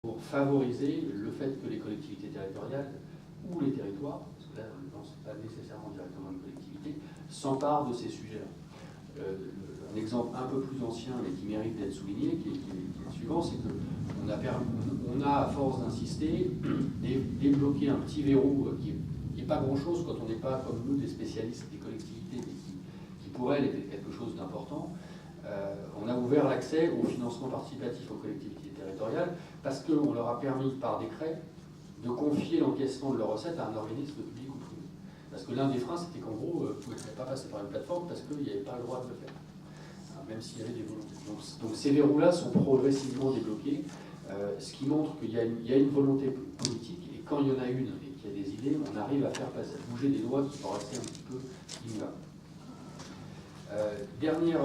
pour favoriser le fait que les collectivités territoriales ou les territoires, parce que là, on ne pas nécessairement directement une collectivité, s'emparent de ces sujets-là. Un exemple un peu plus ancien, mais qui mérite d'être souligné, qui est le suivant, c'est qu'on a, à force d'insister, débloqué un petit verrou qui n'est pas grand-chose quand on n'est pas, comme nous, des spécialistes des collectivités, mais qui pour elles était quelque chose d'important. On a ouvert l'accès au financement participatif aux collectivités territoriales parce qu'on leur a permis, par décret, de confier l'encaissement de leurs recettes à un organisme public ou privé. Parce que l'un des freins, c'était qu'en gros, vous ne pouvez pas passer par une plateforme parce qu'il n'y avait pas le droit de le faire, même s'il y avait des volontés. Donc ces verrous-là sont progressivement débloqués, ce qui montre qu'il y a une volonté politique, et quand il y en a une et qu'il y a des idées, on arrive à faire bouger des lois qui paraissaient un petit peu immuables. Derniers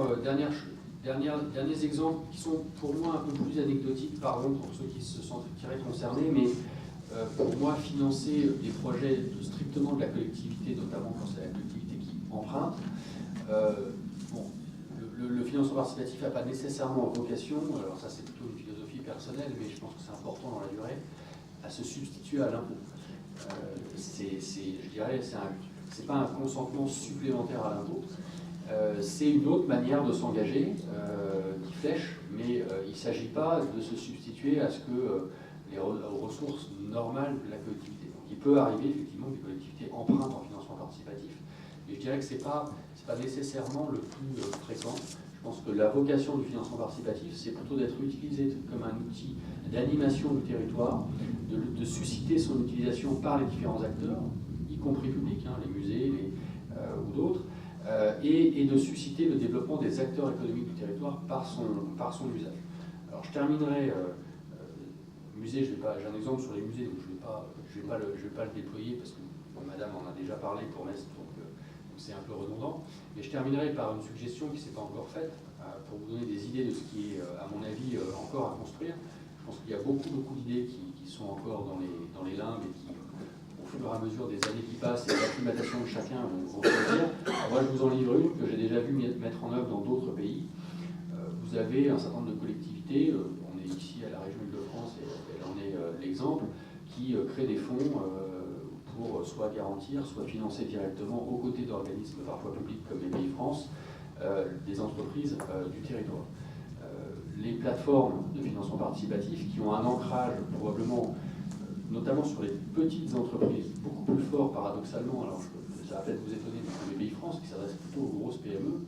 exemples qui sont pour moi un peu plus anecdotiques, pardon pour ceux qui se sentiraient concernés, mais pour moi, financer des projets strictement de la collectivité, notamment quand c'est la collectivité qui emprunte, le financement participatif n'a pas nécessairement vocation, alors ça c'est plutôt une philosophie personnelle, mais je pense que c'est important dans la durée, à se substituer à l'impôt. Je dirais, c'est pas un consentement supplémentaire à l'impôt, c'est une autre manière de s'engager qui flèche, mais il ne s'agit pas de se substituer à ce que aux ressources normales de la collectivité. Donc il peut arriver effectivement que des collectivités empruntent en financement participatif, mais je dirais que ce n'est pas nécessairement le plus fréquent. Je pense que la vocation du financement participatif, c'est plutôt d'être utilisé comme un outil d'animation du territoire, de susciter son utilisation par les différents acteurs, y compris publics, les musées ou d'autres, et de susciter le développement des acteurs économiques du territoire par son usage. Alors je terminerai, musée, j'ai un exemple sur les musées, donc je vais pas le déployer parce que madame en a déjà parlé pour Metz, donc c'est un peu redondant. Mais je terminerai par une suggestion qui ne s'est pas encore faite, pour vous donner des idées de ce qui est, à mon avis, encore à construire. Je pense qu'il y a beaucoup d'idées qui sont encore dans les limbes et qui, au fur et à mesure des années qui passent et de l'acclimatation de chacun, vont choisir. Moi, je vous en livre une que j'ai déjà vu mettre en œuvre dans d'autres pays. Vous avez un certain nombre de collectivités, on est ici à la région Île-de-France et elle en est l'exemple, qui créent des fonds pour soit garantir, soit financer directement, aux côtés d'organismes parfois publics comme les Pays France, des entreprises du territoire. Les plateformes de financement participatif qui ont un ancrage probablement, notamment sur les petites entreprises, beaucoup plus fort paradoxalement, alors ça va peut-être vous étonner, mais comme les Pays France, qui s'adressent plutôt aux grosses PME,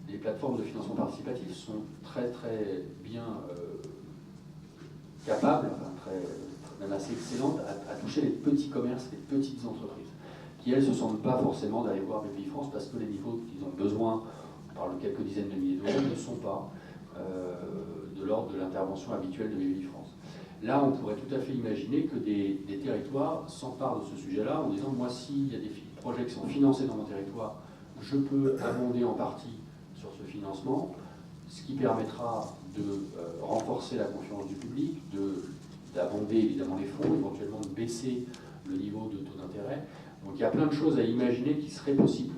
les plateformes de financement participatif sont très bien capables, même assez excellentes, à toucher les petits commerces, les petites entreprises, qui elles ne se sentent pas forcément d'aller voir les Pays France parce que les niveaux qu'ils ont besoin, on parle de quelques dizaines de milliers d'euros, ne sont pas de l'ordre de l'intervention habituelle de BPI France. Là, on pourrait tout à fait imaginer que des territoires s'emparent de ce sujet-là en disant, moi, s'il y a des projets qui sont financés dans mon territoire, je peux abonder en partie sur ce financement, ce qui permettra de renforcer la confiance du public, d'abonder évidemment les fonds, éventuellement de baisser le niveau de taux d'intérêt. Donc il y a plein de choses à imaginer qui seraient possibles.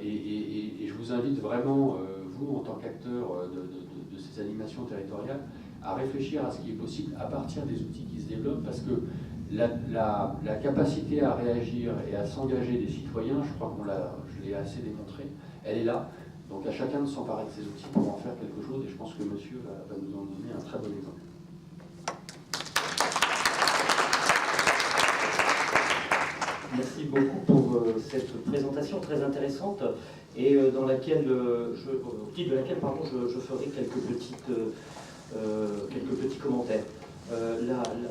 Et je vous invite vraiment, vous, en tant qu'acteur de ces animations territoriales, à réfléchir à ce qui est possible à partir des outils qui se développent, parce que la capacité à réagir et à s'engager des citoyens, je crois je l'ai assez démontré, elle est là. Donc à chacun de s'emparer de ces outils pour en faire quelque chose, et je pense que monsieur va nous en donner un très bon exemple. Merci beaucoup pour cette présentation très intéressante et dans laquelle, au titre de laquelle je ferai quelques petits commentaires.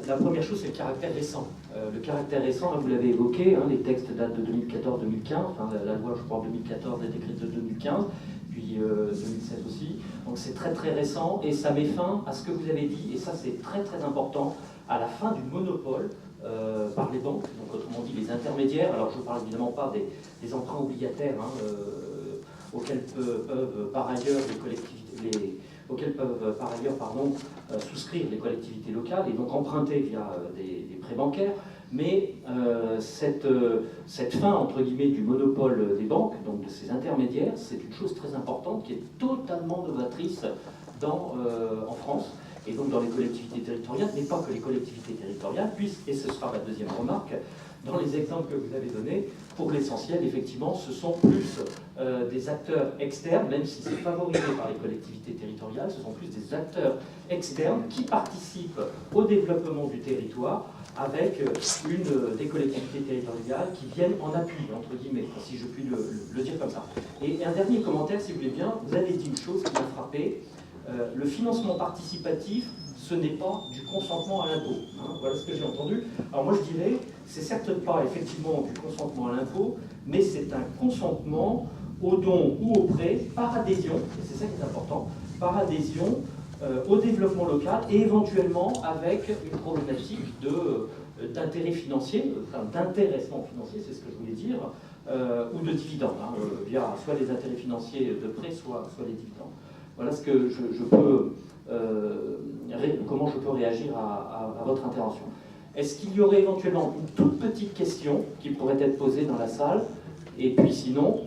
La première chose, c'est le caractère récent. Le caractère récent, vous l'avez évoqué, les textes datent de 2014-2015, enfin, la loi, je crois, 2014 est écrite de 2015, puis 2016 aussi. Donc c'est très récent et ça met fin à ce que vous avez dit, et ça c'est très important, à la fin du monopole par les banques, donc autrement dit les intermédiaires. Alors je ne parle évidemment pas des emprunts obligataires auxquels peuvent par ailleurs souscrire les collectivités locales et donc emprunter via des prêts bancaires, mais cette fin entre guillemets du monopole des banques, donc de ces intermédiaires, c'est une chose très importante qui est totalement novatrice en France et donc dans les collectivités territoriales, mais pas que les collectivités territoriales, puisque, et ce sera ma deuxième remarque, dans les exemples que vous avez donnés, pour l'essentiel, effectivement, ce sont plus des acteurs externes, même si c'est favorisé par les collectivités territoriales, ce sont plus des acteurs externes qui participent au développement du territoire avec des collectivités territoriales qui viennent en appui, entre guillemets, si je puis le dire comme ça. Et un dernier commentaire, si vous voulez bien, vous avez dit une chose qui m'a frappé, le financement participatif, ce n'est pas du consentement à l'impôt. Hein, voilà ce que j'ai entendu. Alors moi je dirais, c'est certes pas effectivement du consentement à l'impôt, mais c'est un consentement au don ou au prêt par adhésion, et c'est ça qui est important, par adhésion au développement local et éventuellement avec une problématique d'intérêt financier, enfin d'intéressement financier, c'est ce que je voulais dire, ou de dividendes, hein, via soit les intérêts financiers de prêt, soit les dividendes. Voilà ce que je peux... comment je peux réagir à votre intervention. Est-ce qu'il y aurait éventuellement une toute petite question qui pourrait être posée dans la salle? Et puis sinon,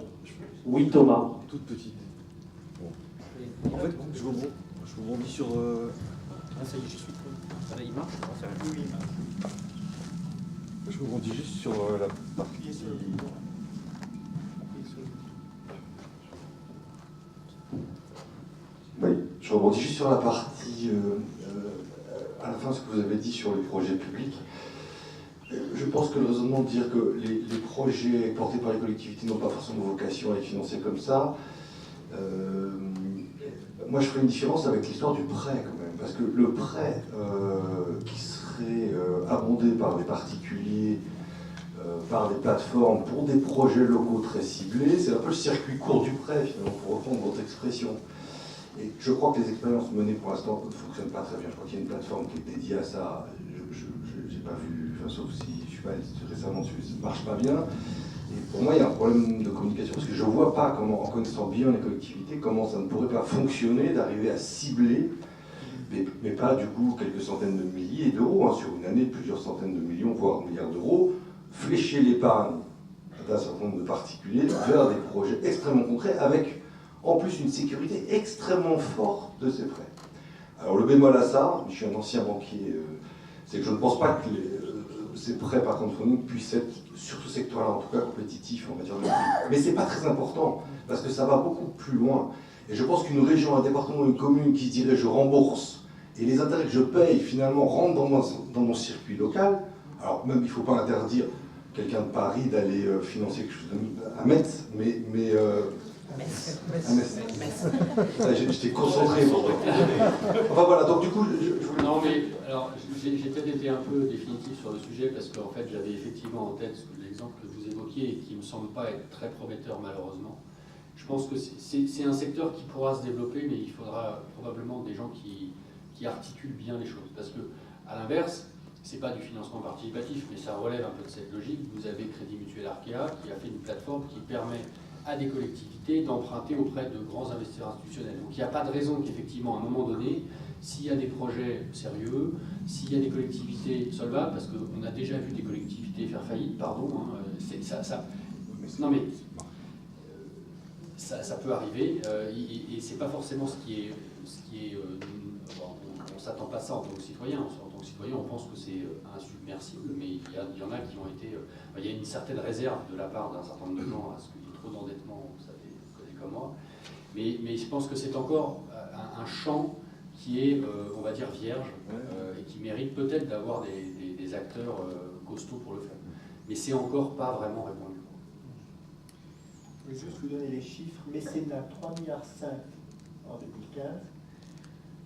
oui Thomas. Toute petite. Bon. En fait, je rebondis sur... Ah ça y est, j'y suis. Ah, il marche? Oui, il marche. Je rebondis juste sur la partie... Oui, je rebondis juste sur la partie, à la fin, ce que vous avez dit sur les projets publics. Je pense que le raisonnement de dire que les projets portés par les collectivités n'ont pas forcément vocation à être financés comme ça, moi je ferais une différence avec l'histoire du prêt quand même, parce que le prêt qui serait abondé par des particuliers, par des plateformes pour des projets locaux très ciblés, c'est un peu le circuit court du prêt finalement, pour reprendre votre expression. Et je crois que les expériences menées pour l'instant ne fonctionnent pas très bien. Je crois qu'il y a une plateforme qui est dédiée à ça. Je n'ai pas vu, enfin, sauf si je suis pas allé récemment dessus, ça ne marche pas bien. Et pour moi, il y a un problème de communication, parce que je ne vois pas comment, en connaissant bien les collectivités, comment ça ne pourrait pas fonctionner d'arriver à cibler, mais pas du coup quelques centaines de milliers d'euros, hein, sur une année, plusieurs centaines de millions, voire milliards d'euros, flécher l'épargne d'un certain nombre de particuliers vers des projets extrêmement concrets avec en plus une sécurité extrêmement forte de ces prêts. Alors le bémol à ça, je suis un ancien banquier, c'est que je ne pense pas que ces prêts par contre puissent être, sur ce secteur-là en tout cas, compétitifs en matière de prix. Mais c'est pas très important, parce que ça va beaucoup plus loin. Et je pense qu'une région, un département, une commune qui se dirait je rembourse, et les intérêts que je paye finalement rentrent dans mon circuit local, alors même il ne faut pas interdire quelqu'un de Paris d'aller financer quelque chose à Metz, mais j'étais concentré pour enfin voilà, donc du coup, je voulais... Non, mais alors, j'ai peut-être été un peu définitif sur le sujet parce qu'en fait, j'avais effectivement en tête l'exemple que vous évoquiez et qui ne me semble pas être très prometteur, malheureusement. Je pense que c'est un secteur qui pourra se développer, mais il faudra probablement des gens qui articulent bien les choses. Parce que, à l'inverse, c'est pas du financement participatif, mais ça relève un peu de cette logique. Vous avez Crédit Mutuel Arkea qui a fait une plateforme qui permet à des collectivités d'emprunter auprès de grands investisseurs institutionnels. Donc il n'y a pas de raison qu'effectivement, à un moment donné, s'il y a des projets sérieux, s'il y a des collectivités solvables, parce qu'on a déjà vu des collectivités faire faillite, pardon, hein, non mais ça peut arriver, et c'est pas forcément ce qui est on s'attend pas à ça en tant que citoyen. En tant que citoyen, on pense que c'est insubmersible, mais il y en a qui ont été... il y a une certaine réserve de la part d'un certain nombre de gens à ce qu'il y ait trop d'endettement, vous savez comme moi. Mais je pense que c'est encore un champ qui est, on va dire, vierge, et qui mérite peut-être d'avoir des acteurs costauds pour le faire. Mais c'est encore pas vraiment répandu. Je vais juste vous donner les chiffres. Mécénat, 3,5 milliards en 2015.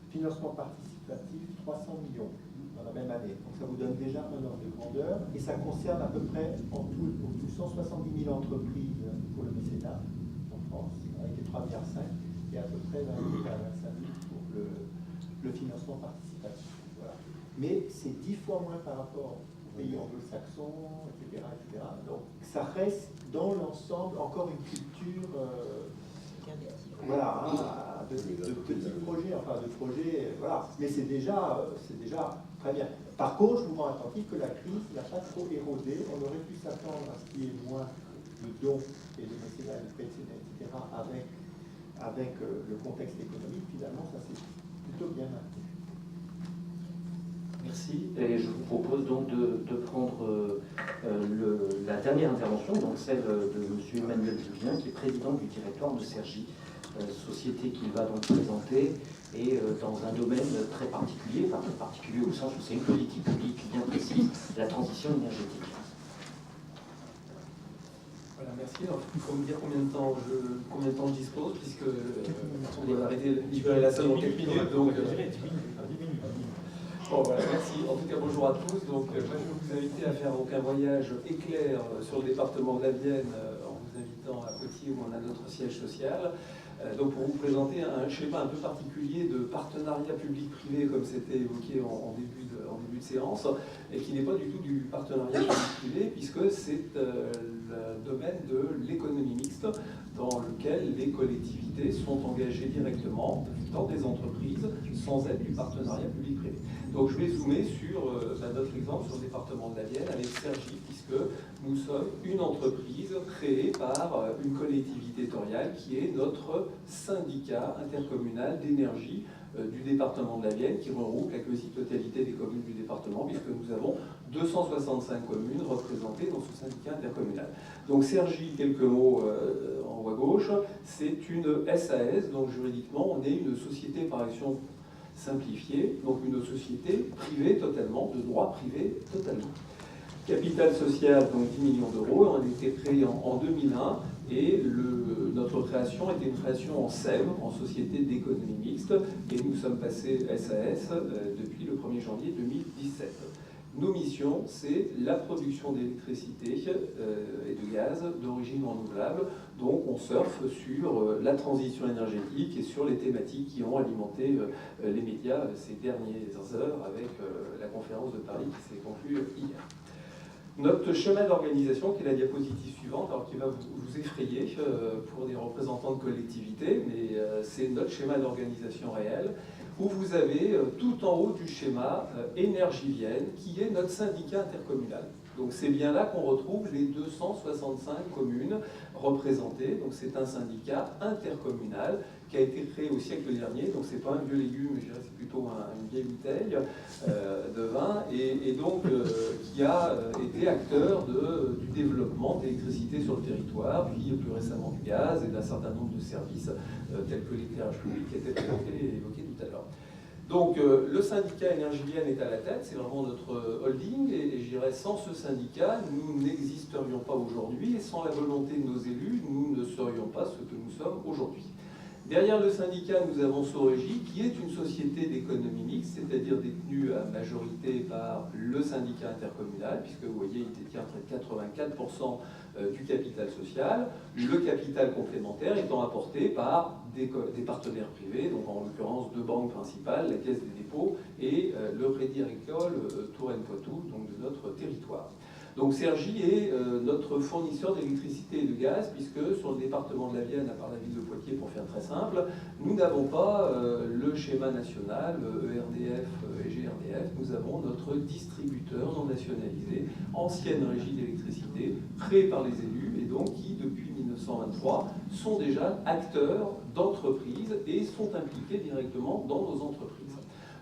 Financement participatif, 300 millions dans la même année. Donc ça vous donne déjà un ordre de grandeur. Et ça concerne à peu près, en tout, 170 000 entreprises pour le mécénat en France, avec les 3,5 milliards, et à peu près 20 000 à 25 000 pour le financement participatif. Voilà. Mais c'est 10 fois moins par rapport aux pays anglo-saxons, etc., etc. Donc ça reste dans l'ensemble encore une culture... voilà, de petits projets, enfin de projets, voilà. Mais c'est déjà très bien. Par contre, je vous rends attentif que la crise n'a pas trop érodé. On aurait pu s'attendre à ce qu'il y ait moins de dons et de mécénat, de précédents, etc. avec le contexte économique. Finalement, ça s'est plutôt bien maintenu. Merci. Et je vous propose donc de prendre la dernière intervention, donc celle de M. Emmanuel Julien, qui est président du directoire de Cergy, société qu'il va donc présenter, et dans un domaine très particulier, enfin très particulier au sens où c'est une politique publique bien précise, la transition énergétique. Voilà, merci. Alors, il faut me dire combien de temps je dispose, puisque on doit arrêter de libérer la salle dans quelques minutes. Donc, bon, voilà, merci. En tout cas, bonjour à tous. Donc, moi, je vais vous inviter à faire donc, un voyage éclair sur le département de la Vienne, en vous invitant à Poitiers où on a notre siège social. Donc, pour vous présenter un schéma un peu particulier de partenariat public-privé, comme c'était évoqué en début de séance, et qui n'est pas du tout du partenariat public-privé, puisque c'est le domaine de l'économie mixte, dans lequel les collectivités sont engagées directement dans des entreprises sans être du partenariat public-privé. Donc je vais zoomer sur notre exemple sur le département de la Vienne avec Cergy, puisque nous sommes une entreprise créée par une collectivité territoriale qui est notre syndicat intercommunal d'énergie du département de la Vienne, qui regroupe la quasi-totalité des communes du département, puisque nous avons 265 communes représentées dans ce syndicat intercommunal. Donc Cergy, quelques mots en haut à gauche, c'est une SAS, donc juridiquement on est une société par action simplifiée, donc une société privée totalement, de droit privé totalement. Capital social, donc 10 millions d'euros, on a été créé en 2001, et notre création était une création en SEM, en Société d'économie mixte, et nous sommes passés SAS depuis le 1er janvier 2017. Nos missions, c'est la production d'électricité et de gaz d'origine renouvelable. Donc on surfe sur la transition énergétique et sur les thématiques qui ont alimenté les médias ces dernières heures avec la conférence de Paris qui s'est conclue hier. Notre schéma d'organisation, qui est la diapositive suivante, alors qui va vous effrayer pour des représentants de collectivités, mais c'est notre schéma d'organisation réel, où vous avez tout en haut du schéma Énergie Vienne, qui est notre syndicat intercommunal. Donc c'est bien là qu'on retrouve les 265 communes représentées. Donc c'est un syndicat intercommunal qui a été créé au siècle dernier. Donc c'est pas un vieux légume, je dirais c'est plutôt une vieille bouteille de vin, et donc qui a été acteur du développement d'électricité sur le territoire, puis plus récemment du gaz et d'un certain nombre de services tels que l'éclairage public qui était présenté et évoqué tout à l'heure. Donc le syndicat Énergie Vienne est à la tête, c'est vraiment notre holding, et je dirais sans ce syndicat, nous n'existerions pas aujourd'hui, et sans la volonté de nos élus, nous ne serions pas ce que nous sommes aujourd'hui. Derrière le syndicat, nous avons Sorégie, qui est une société d'économie mixte, c'est-à-dire détenue à majorité par le syndicat intercommunal, puisque vous voyez, il détient près de 84% du capital social, le capital complémentaire étant apporté par des partenaires privés, donc en l'occurrence deux banques principales, la Caisse des dépôts et le Crédit Agricole Touraine-Poitou, donc de notre territoire. Donc Cergy est notre fournisseur d'électricité et de gaz, puisque sur le département de la Vienne, à part la ville de Poitiers pour faire très simple, nous n'avons pas le schéma national, ERDF et GRDF, nous avons notre distributeur non nationalisé, ancienne régie d'électricité, créé par les élus, et donc qui, depuis 1923, sont déjà acteurs d'entreprises et sont impliqués directement dans nos entreprises.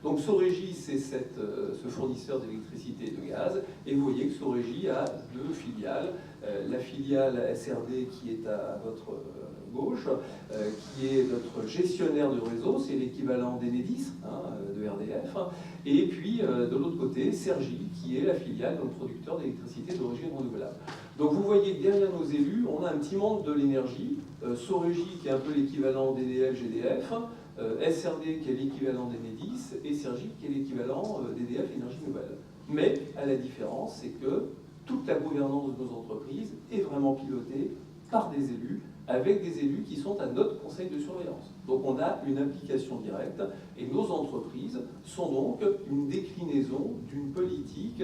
Donc Sorégie, c'est ce fournisseur d'électricité et de gaz, et vous voyez que Sorégie a deux filiales. La filiale SRD qui est à votre gauche, qui est notre gestionnaire de réseau, c'est l'équivalent d'Enedis, de RDF, et puis de l'autre côté, Cergy, qui est la filiale, donc producteur d'électricité d'origine renouvelable. Donc vous voyez que derrière nos élus, on a un petit monde de l'énergie, Sorégie qui est un peu l'équivalent d'EDF, GDF, SRD qui est l'équivalent d'Enedis, et Cergy qui est l'équivalent d'EDF Énergie Nouvelle. Mais à la différence, c'est que toute la gouvernance de nos entreprises est vraiment pilotée par des élus, avec des élus qui sont à notre conseil de surveillance. Donc on a une implication directe, et nos entreprises sont donc une déclinaison d'une politique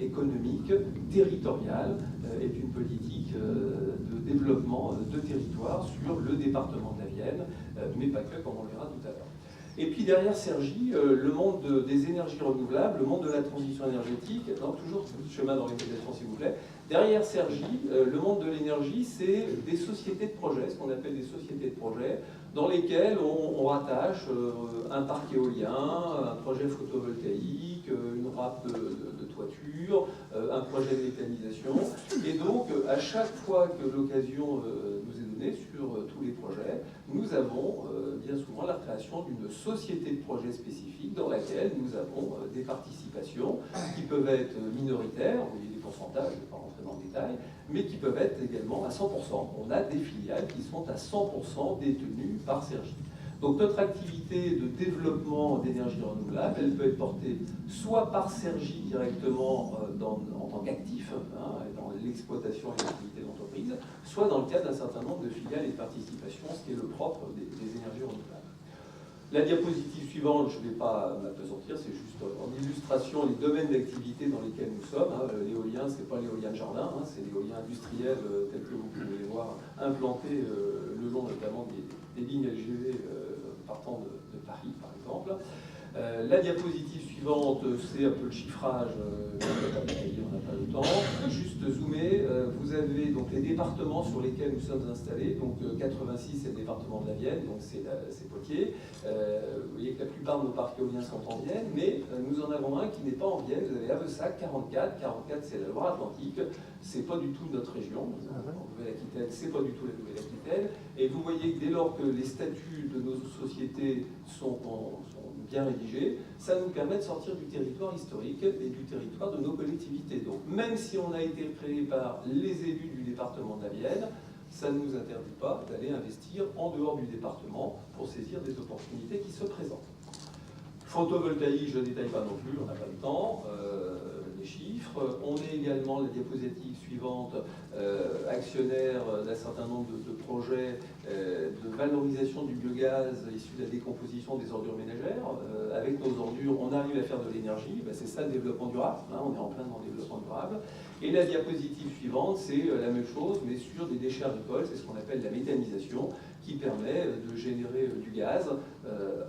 économique, territoriale, et d'une politique de développement de territoire sur le département de la Vienne, mais pas que, comme on le verra tout à l'heure. Et puis derrière Cergy, le monde des énergies renouvelables, le monde de la transition énergétique, non, toujours ce schéma d'organisation s'il vous plaît. Derrière Cergy, le monde de l'énergie, c'est des sociétés de projet, ce qu'on appelle des sociétés de projet, dans lesquels on rattache un parc éolien, un projet photovoltaïque, une râpe de toiture, un projet de méthanisation. Et donc, à chaque fois que l'occasion nous est donnée sur tous les projets, nous avons bien souvent la création d'une société de projet spécifique dans laquelle nous avons des participations qui peuvent être minoritaires, vous voyez des pourcentages, je ne vais pas rentrer dans le détail, mais qui peuvent être également à 100%. On a des filiales qui sont à 100% détenues par Cergy. Donc notre activité de développement d'énergie renouvelable, elle peut être portée soit par Cergy directement en tant qu'actif, dans l'exploitation et l'activité d'entreprise, soit dans le cadre d'un certain nombre de filiales et de participations, ce qui est le propre des énergies renouvelables. La diapositive suivante, je ne vais pas m'apesantir, c'est juste en illustration les domaines d'activité dans lesquels nous sommes. L'éolien, ce n'est pas l'éolien de jardin, c'est l'éolien industriel tel que vous pouvez les voir implanté le long notamment des lignes LGV partant de Paris, par exemple. La diapositive suivante, c'est un peu le chiffrage, on n'a pas le temps. Juste zoomer, vous avez donc les départements sur lesquels nous sommes installés. Donc 86, c'est le département de la Vienne, donc c'est Poitiers. Vous voyez que la plupart de nos parcs éoliens sont en Vienne, mais nous en avons un qui n'est pas en Vienne. Vous avez Avessac, 44. 44, c'est la Loire-Atlantique. C'est pas du tout notre région. En Nouvelle-Aquitaine, c'est pas du tout la Nouvelle-Aquitaine. Et vous voyez que dès lors que les statuts de nos sociétés sont bien rédigés, ça nous permet de sortir du territoire historique et du territoire de nos collectivités. Donc même si on a été créé par les élus du département de la Vienne, ça ne nous interdit pas d'aller investir en dehors du département pour saisir des opportunités qui se présentent. Photovoltaïque, je ne détaille pas non plus, on n'a pas le temps. Les chiffres. On est également, la diapositive suivante, actionnaire d'un certain nombre de projets de valorisation du biogaz issu de la décomposition des ordures ménagères. Avec nos ordures, on arrive à faire de l'énergie. C'est ça le développement durable. On est en plein dans le développement durable. Et la diapositive suivante, c'est la même chose, mais sur des déchets agricoles. C'est ce qu'on appelle la méthanisation, qui permet de générer du gaz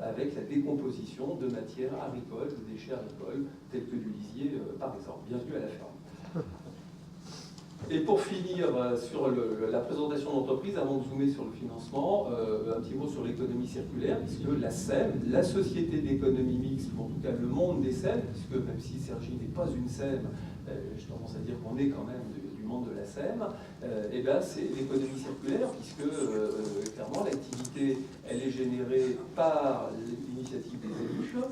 avec la décomposition de matières agricoles, de déchets agricoles, tels que du lisier, par exemple. Bienvenue à la ferme. Et pour finir sur la présentation d'entreprise, avant de zoomer sur le financement, un petit mot sur l'économie circulaire, puisque la SEM, la Société d'économie mixte, ou en tout cas le monde des SEM, puisque même si Cergy n'est pas une SEM, j'ai tendance à dire qu'on est quand même du monde de la SEM, et bien c'est l'économie circulaire, puisque clairement l'activité, elle est générée par l'initiative des élus,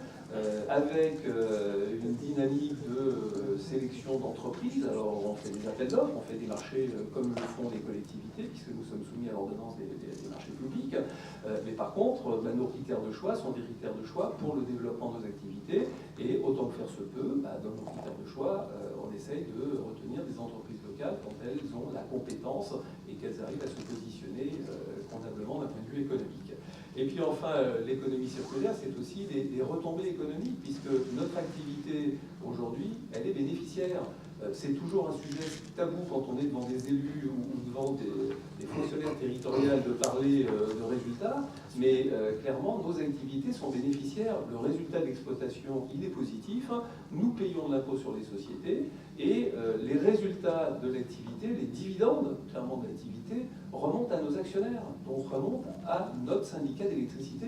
avec une dynamique de sélection d'entreprises. Alors on fait des appels d'offres, on fait des marchés comme le font les collectivités, puisque nous sommes soumis à l'ordonnance des marchés publics. Mais par contre, nos critères de choix sont des critères de choix pour le développement de nos activités. Et autant que faire se peut, dans nos critères de choix, on essaye de retenir des entreprises locales quand elles ont la compétence et qu'elles arrivent à se positionner convenablement d'un point de vue économique. Et puis enfin, l'économie circulaire, c'est aussi des retombées économiques, puisque notre activité aujourd'hui, elle est bénéficiaire. C'est toujours un sujet tabou quand on est devant des élus ou devant des fonctionnaires territoriaux de parler de résultats, mais clairement, nos activités sont bénéficiaires. Le résultat d'exploitation, il est positif. Nous payons de l'impôt sur les sociétés et les résultats de l'activité, les dividendes, clairement de l'activité, remontent à nos actionnaires, donc remontent à notre syndicat d'électricité.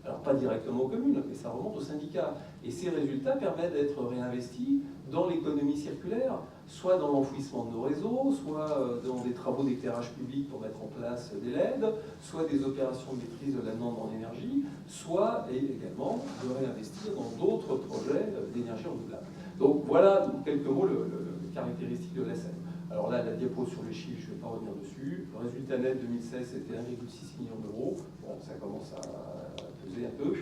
Alors pas directement aux communes, mais ça remonte aux syndicats. Et ces résultats permettent d'être réinvestis dans l'économie circulaire, soit dans l'enfouissement de nos réseaux, soit dans des travaux d'éclairage public pour mettre en place des LED, soit des opérations de maîtrise de la demande en énergie, soit également de réinvestir dans d'autres projets d'énergie renouvelable. Donc voilà quelques mots les caractéristiques de la SEM. Alors là, la diapo sur les chiffres, je ne vais pas revenir dessus. Le résultat net 2016, c'était 1,6 million d'euros. Bon, ça commence à peser un peu.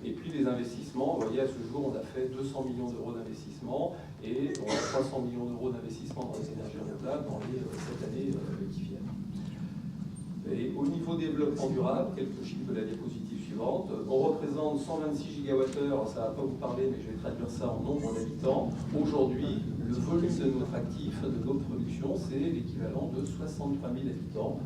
Et puis les investissements, vous voyez, à ce jour, on a fait 200 millions d'euros d'investissement et on a 300 millions d'euros d'investissement dans les énergies renouvelables dans les 7 années qui viennent. Et au niveau développement durable, quelques chiffres de la diapositive suivante. On représente 126 gigawattheures, ça ne va pas vous parler, mais je vais traduire ça en nombre d'habitants. Aujourd'hui, le volume de notre actif, de notre production, c'est l'équivalent de 63 000 habitants,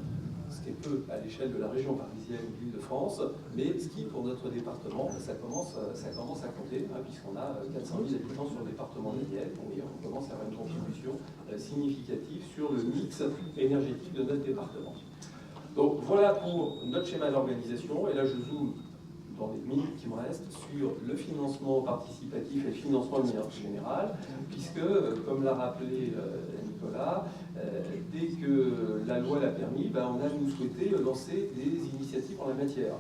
ce qui est peu à l'échelle de la région parisienne ou de l'Île-de-France, mais ce qui, pour notre département, ça commence à compter, puisqu'on a 400 000 habitants sur le département de l'Isère, donc on commence à avoir une contribution significative sur le mix énergétique de notre département. Donc voilà pour notre schéma d'organisation, et là je zoome dans les minutes qui me restent sur le financement participatif et le financement de manière générale, puisque, comme l'a rappelé Nicolas, dès que la loi l'a permis, on a nous souhaité lancer des initiatives en la matière.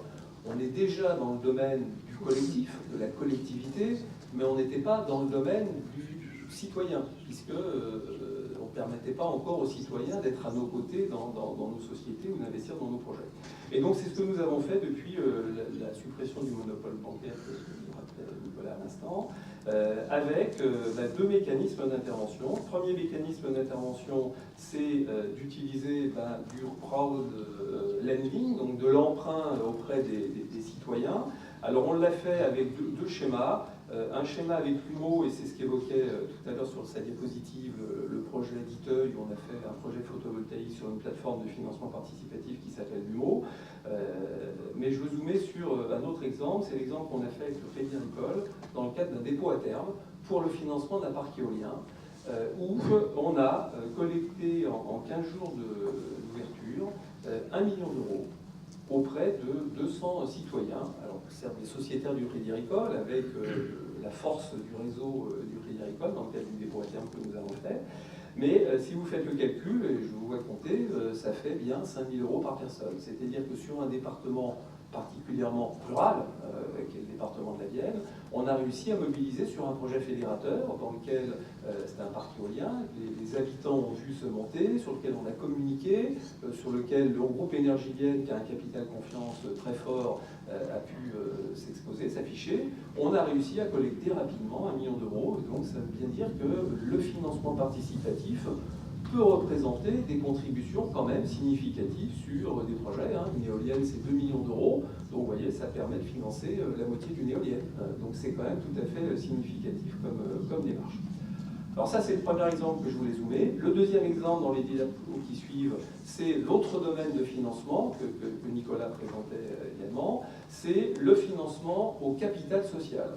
On est déjà dans le domaine du collectif, de la collectivité, mais on n'était pas dans le domaine du citoyen, puisque on ne permettait pas encore aux citoyens d'être à nos côtés dans nos sociétés ou d'investir dans nos projets. Et donc c'est ce que nous avons fait depuis la suppression du monopole bancaire, que nous rappelait Nicolas à l'instant, avec deux mécanismes d'intervention. Le premier mécanisme d'intervention, c'est d'utiliser du crowd lending, donc de l'emprunt auprès des citoyens. Alors on l'a fait avec deux schémas. Un schéma avec l'UMO, et c'est ce qu'évoquait tout à l'heure sur sa diapositive le projet d'Iteuil, où on a fait un projet photovoltaïque sur une plateforme de financement participatif qui s'appelle l'UMO. Mais je veux zoomer sur un autre exemple, c'est l'exemple qu'on a fait avec le Crédit Agricole dans le cadre d'un dépôt à terme pour le financement d'un parc éolien, où on a collecté en 15 jours d'ouverture 1 million d'euros auprès de 200 citoyens, alors certes des sociétaires du Crédit Agricole, avec la force du réseau du Crédit Agricole dans le cadre du dépôt à terme que nous avons fait. Mais si vous faites le calcul, et je vous vois compter, ça fait bien 5 000 euros par personne. C'est-à-dire que sur un département particulièrement rural, qui est le département de la Vienne, on a réussi à mobiliser sur un projet fédérateur dans lequel c'était un parc éolien, les habitants ont vu se monter, sur lequel on a communiqué, sur lequel le groupe Énergie Vienne, qui a un capital confiance très fort, a pu s'exposer, s'afficher. On a réussi à collecter rapidement 1 million d'euros, donc ça veut bien dire que le financement participatif peut représenter des contributions quand même significatives sur des projets. Une éolienne, c'est 2 millions d'euros, donc vous voyez, ça permet de financer la moitié d'une éolienne. Donc c'est quand même tout à fait significatif comme démarche. Alors ça, c'est le premier exemple que je voulais zoomer. Le deuxième exemple dans les diapos qui suivent, c'est l'autre domaine de financement que Nicolas présentait également, c'est le financement au capital social.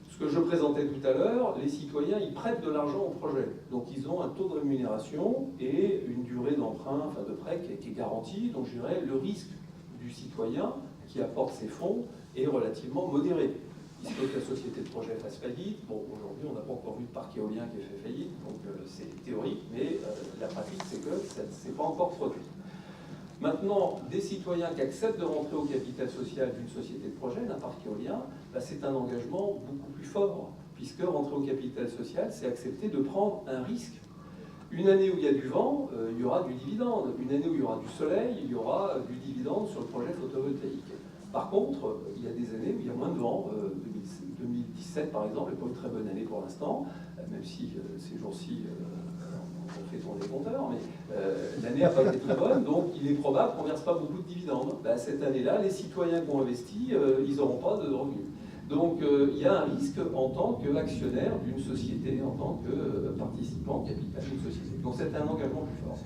Ce que je présentais tout à l'heure, les citoyens, ils prêtent de l'argent au projet. Donc ils ont un taux de rémunération et une durée d'emprunt, enfin de prêt qui est garantie. Donc je dirais, le risque du citoyen qui apporte ses fonds est relativement modéré. Il se peut que la société de projet fasse faillite. Bon, aujourd'hui, on n'a pas encore vu de parc éolien qui ait fait faillite, donc c'est théorique, mais la pratique, c'est que ça ne s'est pas encore produit. Maintenant, des citoyens qui acceptent de rentrer au capital social d'une société de projet, d'un parc éolien, c'est un engagement beaucoup plus fort, puisque rentrer au capital social, c'est accepter de prendre un risque. Une année où il y a du vent, il y aura du dividende. Une année où il y aura du soleil, il y aura du dividende sur le projet photovoltaïque. Par contre, il y a des années où il y a moins de vent. 2017, par exemple, n'est pas une très bonne année pour l'instant, même si ces jours-ci, on fait tourner les compteurs, mais l'année n'a pas été toute bonne, donc il est probable qu'on ne verse pas beaucoup de dividendes. Cette année-là, les citoyens qui ont investi, ils n'auront pas de revenus. Donc il y a un risque en tant qu'actionnaire d'une société, en tant que participant capital d'une société. Donc c'est un engagement plus fort.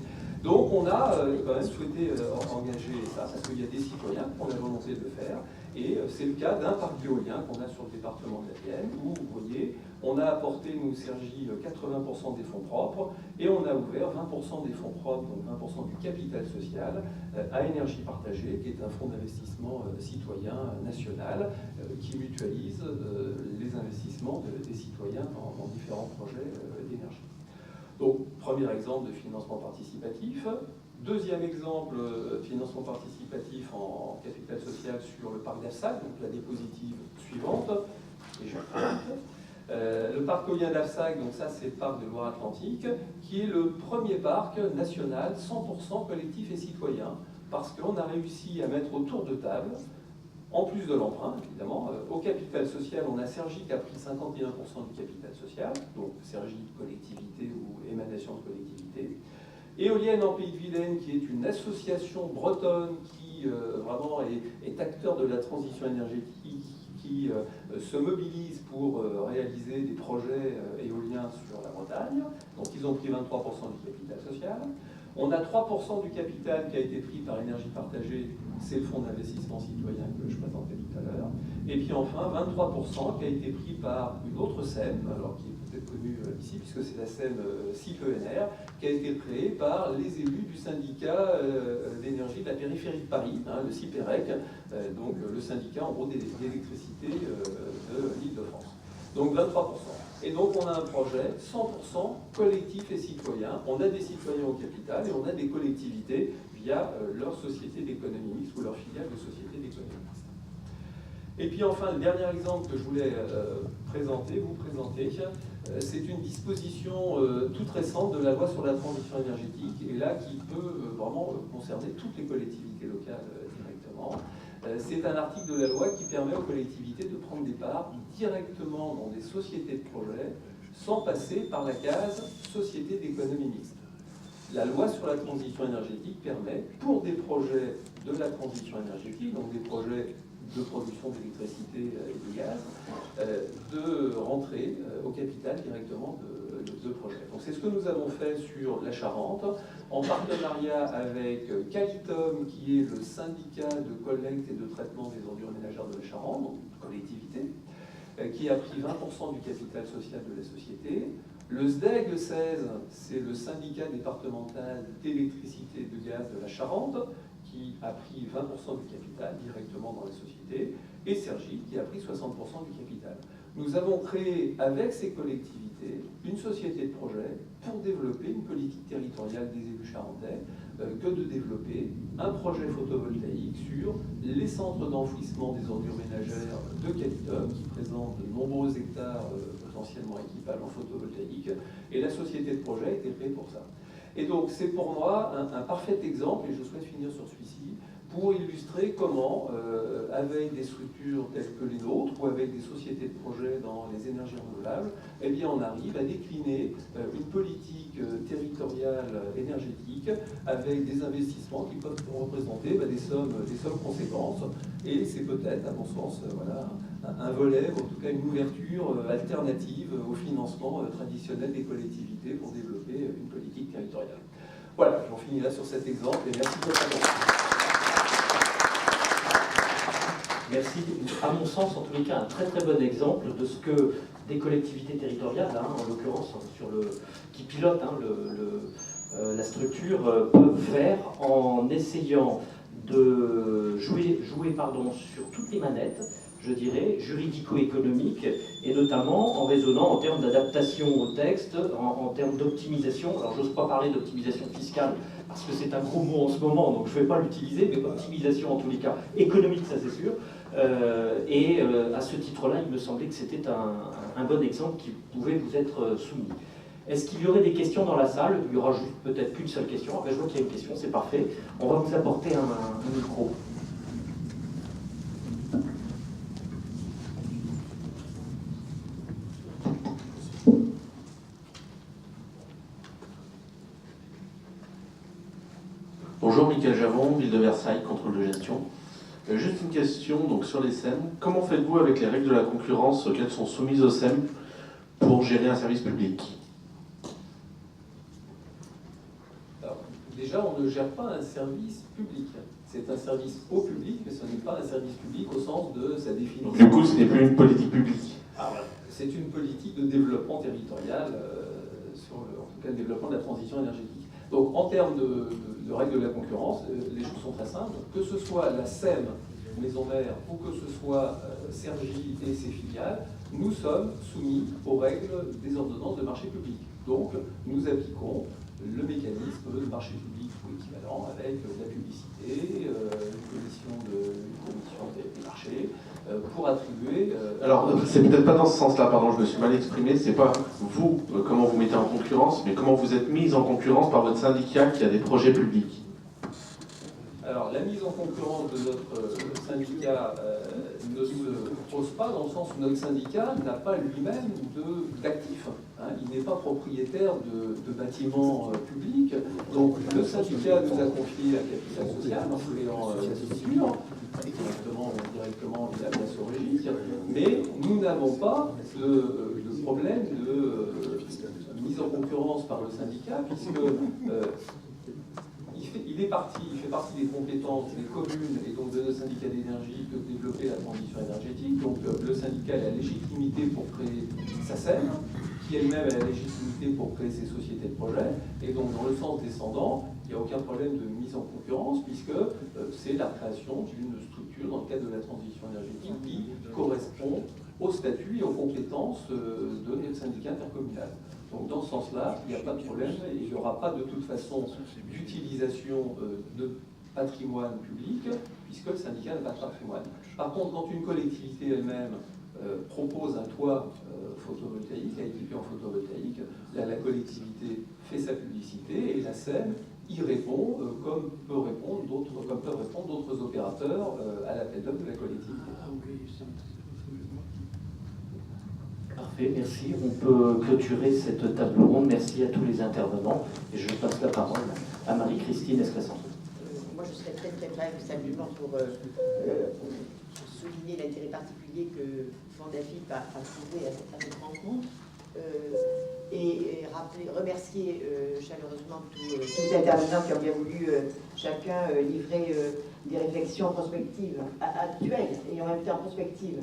Donc on a quand même souhaité engager ça, parce qu'il y a des citoyens qui ont la volonté de le faire, et c'est le cas d'un parc éolien qu'on a sur le département de la Vienne, où vous voyez, on a apporté, nous, Cergy, 80% des fonds propres, et on a ouvert 20% des fonds propres, donc 20% du capital social, à Énergie Partagée, qui est un fonds d'investissement citoyen national, qui mutualise les investissements des citoyens dans différents projets d'énergie. Donc, premier exemple de financement participatif. Deuxième exemple, financement participatif en capital social sur le parc d'Afsac, donc la diapositive suivante. Le parc éolien d'Afsac, donc ça c'est le parc de Loire-Atlantique, qui est le premier parc national 100% collectif et citoyen, parce qu'on a réussi à mettre autour de table, en plus de l'emprunt, évidemment, au capital social, on a Cergy qui a pris 51% du capital social, donc Cergy collectivité ou émanation de collectivité. Éolienne en Pays de Vilaine, qui est une association bretonne qui vraiment est acteur de la transition énergétique, qui se mobilise pour réaliser des projets éoliens sur la Bretagne. Donc ils ont pris 23% du capital social. On a 3% du capital qui a été pris par Énergie Partagée, c'est le fonds d'investissement citoyen que je présentais tout à l'heure. Et puis enfin, 23% qui a été pris par une autre SEM, alors qui est peut-être connu ici, puisque c'est la SEM CIP-ENR, qui a été créée par les élus du syndicat d'énergie de la périphérie de Paris, le CIPEREC, donc le syndicat en gros d'électricité de l'Île-de-France. Donc 23%. Et donc on a un projet 100% collectif et citoyen. On a des citoyens au capital et on a des collectivités via leur société d'économie mixte ou leur filiale de société d'économie mixte. Et puis enfin, le dernier exemple que je voulais vous présenter, c'est une disposition toute récente de la loi sur la transition énergétique, et là qui peut vraiment concerner toutes les collectivités locales directement. C'est un article de la loi qui permet aux collectivités de prendre des parts directement dans des sociétés de projet sans passer par la case société d'économie mixte. La loi sur la transition énergétique permet, pour des projets de la transition énergétique, donc des projets de production d'électricité et de gaz, de rentrer au capital directement de projets. Donc c'est ce que nous avons fait sur la Charente, en partenariat avec Qualitum, qui est le syndicat de collecte et de traitement des ordures ménagères de la Charente, donc une collectivité, qui a pris 20% du capital social de la société. Le SDEG 16, c'est le syndicat départemental d'électricité et de gaz de la Charente, qui a pris 20% du capital directement dans la société, et Sergi, qui a pris 60% du capital. Nous avons créé avec ces collectivités une société de projet pour développer une politique territoriale des élus charentais, que de développer un projet photovoltaïque sur les centres d'enfouissement des ordures ménagères de Qualitum, qui présentent de nombreux hectares potentiellement équipables en photovoltaïque, et la société de projet a été créée pour ça. Et donc c'est pour moi un parfait exemple, et je souhaite finir sur celui-ci, pour illustrer comment, avec des structures telles que les nôtres, ou avec des sociétés de projet dans les énergies renouvelables, eh bien on arrive à décliner une politique territoriale énergétique avec des investissements qui peuvent représenter des sommes conséquentes. Et c'est peut-être, à mon sens, voilà, un volet, ou en tout cas une ouverture alternative au financement traditionnel des collectivités pour développer une politique territoriale. Voilà, j'en finis là sur cet exemple, et merci de votre attention. Merci. À mon sens, en tous les cas, un très très bon exemple de ce que des collectivités territoriales, en l'occurrence qui pilotent la structure, peuvent faire en essayant de jouer sur toutes les manettes, je dirais, juridico-économiques, et notamment en raisonnant en termes d'adaptation au texte, en termes d'optimisation. Alors, j'ose pas parler d'optimisation fiscale, parce que c'est un gros mot en ce moment, donc je ne vais pas l'utiliser, mais optimisation en tous les cas, économique, ça c'est sûr. À ce titre-là, il me semblait que c'était un bon exemple qui pouvait vous être soumis. Est-ce qu'il y aurait des questions dans la salle? Il y aura juste peut-être qu'une seule question. Après, je vois qu'il y a une question, c'est parfait. On va vous apporter un micro. Bonjour, Michael Javon, Ville de Versailles, contrôle de gestion. Juste une question donc, sur les SEM. Comment faites-vous avec les règles de la concurrence auxquelles sont soumises aux SEM pour gérer un service public? Alors, déjà, on ne gère pas un service public. C'est un service au public, mais ce n'est pas un service public au sens de sa définition. Donc, du coup, ce n'est plus une politique publique. C'est une politique de développement territorial, sur en tout cas le développement de la transition énergétique. Donc en termes de règles de la concurrence, les choses sont très simples. Que ce soit la SEM, Maison Mère, ou que ce soit Sergi et ses filiales, nous sommes soumis aux règles des ordonnances de marché public. Donc nous appliquons le mécanisme de marché public ou équivalent avec la publicité, une commission des marchés, pour attribuer... Alors, c'est peut-être pas dans ce sens-là, pardon, je me suis mal exprimé, c'est pas vous, comment vous mettez en concurrence, mais comment vous êtes mis en concurrence par votre syndicat qui a des projets publics. Alors, la mise en concurrence de notre syndicat ne se pose pas dans le sens où notre syndicat n'a pas lui-même d'actifs. Il n'est pas propriétaire de bâtiments publics. Donc, le syndicat nous a confié un capital social en créant la structure, directement via la Sorégic, mais nous n'avons pas de problème de mise en concurrence par le syndicat, puisque il fait partie des compétences des communes et donc de nos syndicats d'énergie de développer la transition énergétique. Donc le syndicat a la légitimité pour créer sa SEM, qui elle-même a la légitimité pour créer ses sociétés de projet. Et donc, dans le sens descendant, il n'y a aucun problème de mise en concurrence, puisque c'est la création d'une structure dans le cadre de la transition énergétique qui correspond au statut et aux compétences de syndicat intercommunal. Donc dans ce sens-là, il n'y a pas de problème, et il n'y aura pas de toute façon d'utilisation de patrimoine public, puisque le syndicat n'a pas de patrimoine. Par contre, quand une collectivité elle-même propose un toit photovoltaïque, à équiper en photovoltaïque, là, la collectivité fait sa publicité et la SEM y répond, comme peuvent répondre d'autres opérateurs à l'appel d'offres de la collectivité. Parfait, merci. On peut clôturer cette table ronde. Merci à tous les intervenants. Et je passe la parole à Marie-Christine Esclasson. Moi, je serais très brève, simplement pour souligner l'intérêt particulier que Fondafip a trouvé à cette rencontre et remercier chaleureusement tous les intervenants qui ont bien voulu chacun livrer des réflexions prospectives actuelles et en même temps prospectives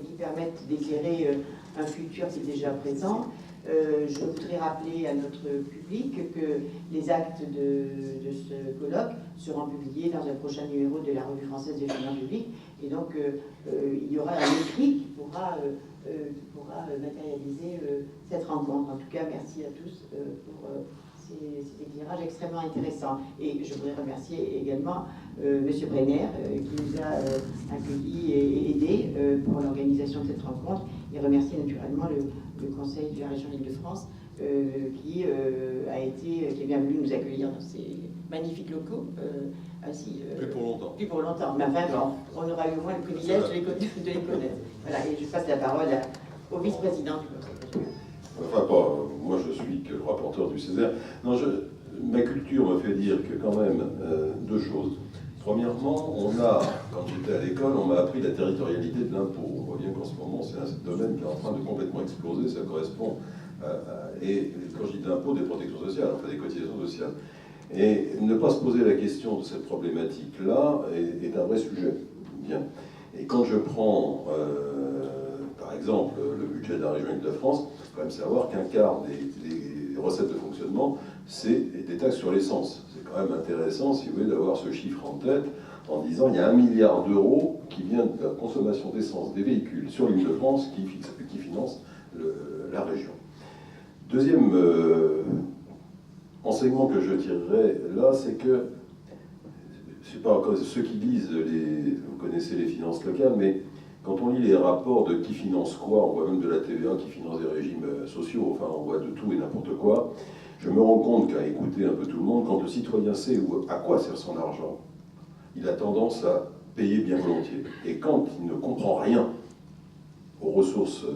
qui permettent d'éclairer un futur qui est déjà présent. Je voudrais rappeler à notre public que les actes de ce colloque seront publiés dans un prochain numéro de la Revue française des finances publiques. Et donc, il y aura un écrit qui pourra matérialiser cette rencontre. En tout cas, merci à tous pour ces éclairages extrêmement intéressants. Et je voudrais remercier également M. Brenner qui nous a accueillis et aidés pour l'organisation de cette rencontre. Et remercier naturellement le Conseil de la région d'Île-de-France qui est bien venu nous accueillir dans ces magnifiques locaux. Plus pour longtemps. Plus pour longtemps. Mais enfin, bon, on aura eu au moins le privilège de les connaître. Voilà, et je passe la parole au vice-président du Conseil régional. Enfin, pas, moi je suis que le rapporteur du Césaire. Non, ma culture me fait dire que quand même, deux choses. Premièrement, quand j'étais à l'école, on m'a appris la territorialité de l'impôt. On voit bien qu'en ce moment, c'est un domaine qui est en train de complètement exploser. Ça correspond et quand je dis d'impôt, des protections sociales, enfin des cotisations sociales. Et ne pas se poser la question de cette problématique-là est un vrai sujet. Bien. Et quand je prends, par exemple, le budget de la région Île-de-France, il faut quand même savoir qu'un quart des recettes de fonctionnement, c'est des taxes sur l'essence. C'est quand même intéressant, si vous voulez, d'avoir ce chiffre en tête, en disant il y a 1 milliard d'euros qui vient de la consommation d'essence des véhicules sur l'Île-de-France qui finance la région. Deuxième enseignement que je tirerai là, c'est que, je sais pas, ceux qui lisent, vous connaissez les finances locales, mais quand on lit les rapports de qui finance quoi, on voit même de la TVA qui finance des régimes sociaux, enfin on voit de tout et n'importe quoi, je me rends compte qu'à écouter un peu tout le monde, quand le citoyen sait à quoi sert son argent, il a tendance à payer bien volontiers. Et quand il ne comprend rien aux ressources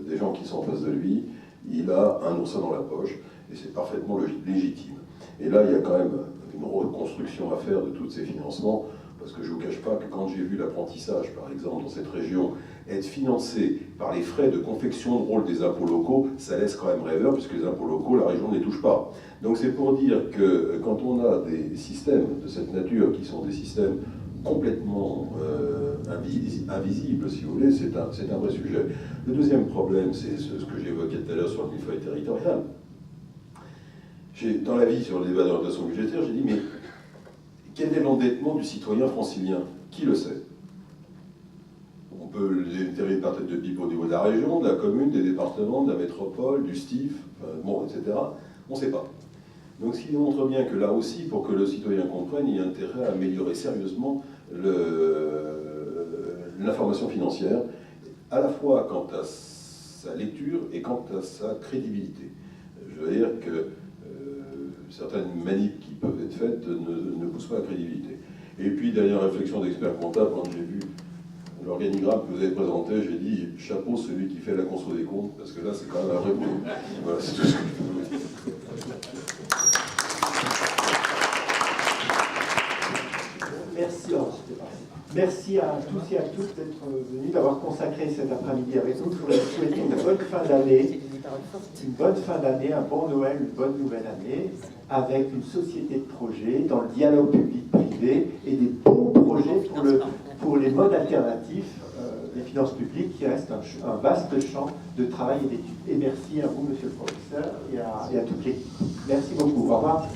des gens qui sont en face de lui, il a un oursin dans la poche, et c'est parfaitement légitime. Et là, il y a quand même une reconstruction à faire de tous ces financements, parce que je ne vous cache pas que quand j'ai vu l'apprentissage, par exemple, dans cette région, être financé par les frais de confection de rôle des impôts locaux, ça laisse quand même rêveur, puisque les impôts locaux, la région ne les touche pas. Donc c'est pour dire que quand on a des systèmes de cette nature, qui sont des systèmes complètement invisibles, si vous voulez, c'est un vrai sujet. Le deuxième problème, c'est ce que j'évoquais tout à l'heure sur le millefeuille territorial. Dans l'avis sur le débat d'orientation budgétaire, j'ai dit, mais quel est l'endettement du citoyen francilien? Qui le sait? On peut le déterminer par tête de pipe au niveau de la région, de la commune, des départements, de la métropole, du STIF, etc. On ne sait pas. Donc ce qui montre bien que là aussi, pour que le citoyen comprenne, il y a intérêt à améliorer sérieusement l'information financière, à la fois quant à sa lecture et quant à sa crédibilité. Je veux dire que certaines manips qui peuvent être faites ne poussent pas à la crédibilité. Et puis, dernière réflexion d'expert comptable, quand j'ai vu l'organigramme que vous avez présenté, j'ai dit chapeau celui qui fait la conso des comptes, parce que là, c'est quand même un vrai boulot. Voilà, c'est tout ce que je peux vous dire. Merci. Merci à tous et à toutes d'être venus, d'avoir consacré cet après-midi avec nous. Je voudrais vous souhaiter une bonne fin d'année. Une bonne fin d'année, un bon Noël, une bonne nouvelle année, avec une société de projets dans le dialogue public-privé et des bons projets pour les modes alternatifs. des finances publiques qui reste un vaste champ de travail et d'études. Et merci à vous, monsieur le professeur, et à toute l'équipe. Merci beaucoup. Au revoir.